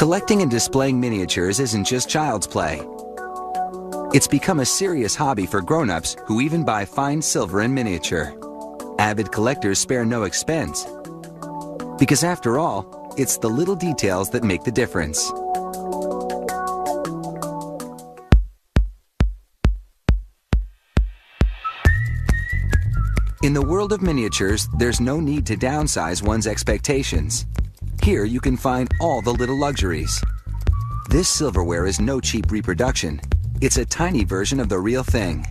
Collecting and displaying miniatures isn't just child's play. It's become a serious hobby for grown-ups who even buy fine silver in miniature. Avid collectors spare no expense. Because after all, it's the little details that make the difference. In the world of miniatures, there's no need to downsize one's expectations. Here you can find all the little luxuries. This silverware is no cheap reproduction. It's a tiny version of the real thing.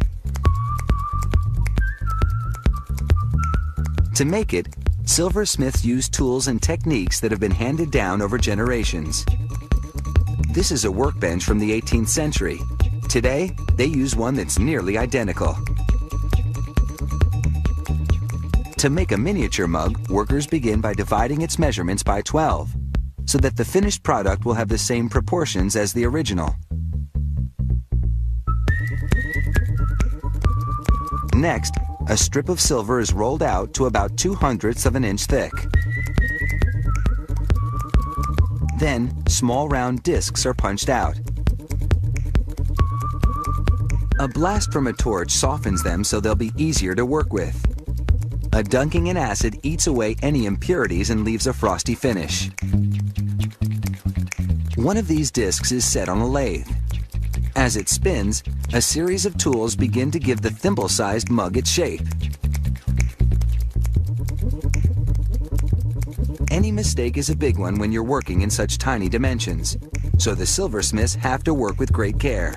To make it, silversmiths use tools and techniques that have been handed down over generations. This is a workbench from the 18th century. Today, they use one that's nearly identical. To make a miniature mug, workers begin by dividing its measurements by 12, so that the finished product will have the same proportions as the original. Next, a strip of silver is rolled out to about 2/100ths of an inch thick. Then, small round discs are punched out. A blast from a torch softens them so they'll be easier to work with. A dunking in acid eats away any impurities and leaves a frosty finish. One of these discs is set on a lathe. As it spins, a series of tools begin to give the thimble-sized mug its shape. Any mistake is a big one when you're working in such tiny dimensions, so the silversmiths have to work with great care.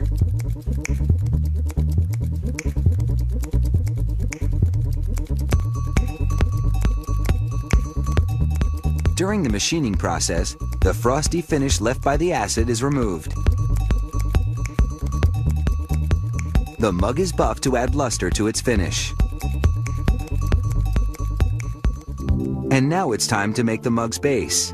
During the machining process, the frosty finish left by the acid is removed. The mug is buffed to add luster to its finish. And now it's time to make the mug's base.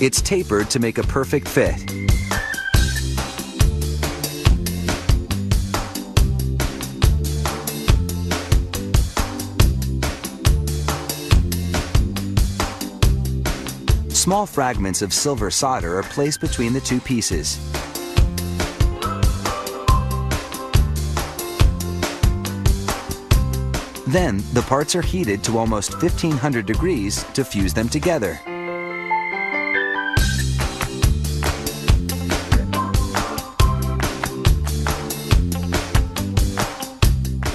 It's tapered to make a perfect fit. Small fragments of silver solder are placed between the two pieces. Then, the parts are heated to almost 1500 degrees to fuse them together.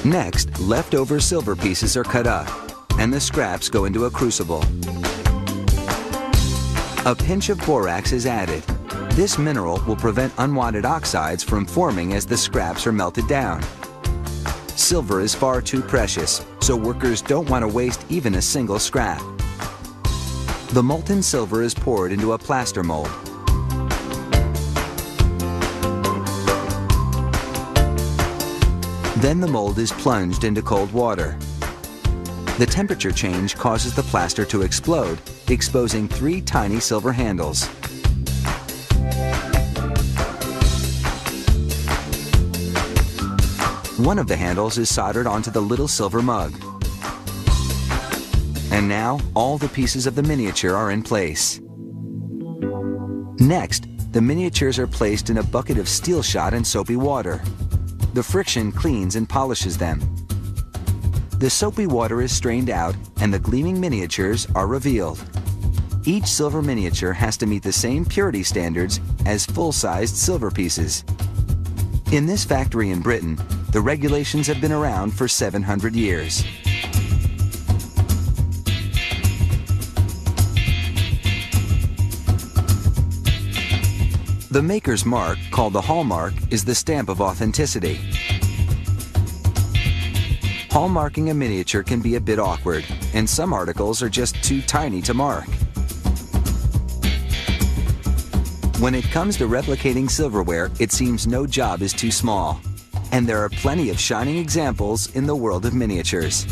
Next, leftover silver pieces are cut up, and the scraps go into a crucible. A pinch of borax is added. This mineral will prevent unwanted oxides from forming as the scraps are melted down. Silver is far too precious, so workers don't want to waste even a single scrap. The molten silver is poured into a plaster mold. Then the mold is plunged into cold water. The temperature change causes the plaster to explode, exposing 3 tiny silver handles. One of the handles is soldered onto the little silver mug. And now, all the pieces of the miniature are in place. Next, the miniatures are placed in a bucket of steel shot and soapy water. The friction cleans and polishes them. The soapy water is strained out, and the gleaming miniatures are revealed. Each silver miniature has to meet the same purity standards as full-sized silver pieces. In this factory in Britain, the regulations have been around for 700 years. The maker's mark, called the hallmark, is the stamp of authenticity. Hallmarking a miniature can be a bit awkward, and some articles are just too tiny to mark. When it comes to replicating silverware, it seems no job is too small. And there are plenty of shining examples in the world of miniatures.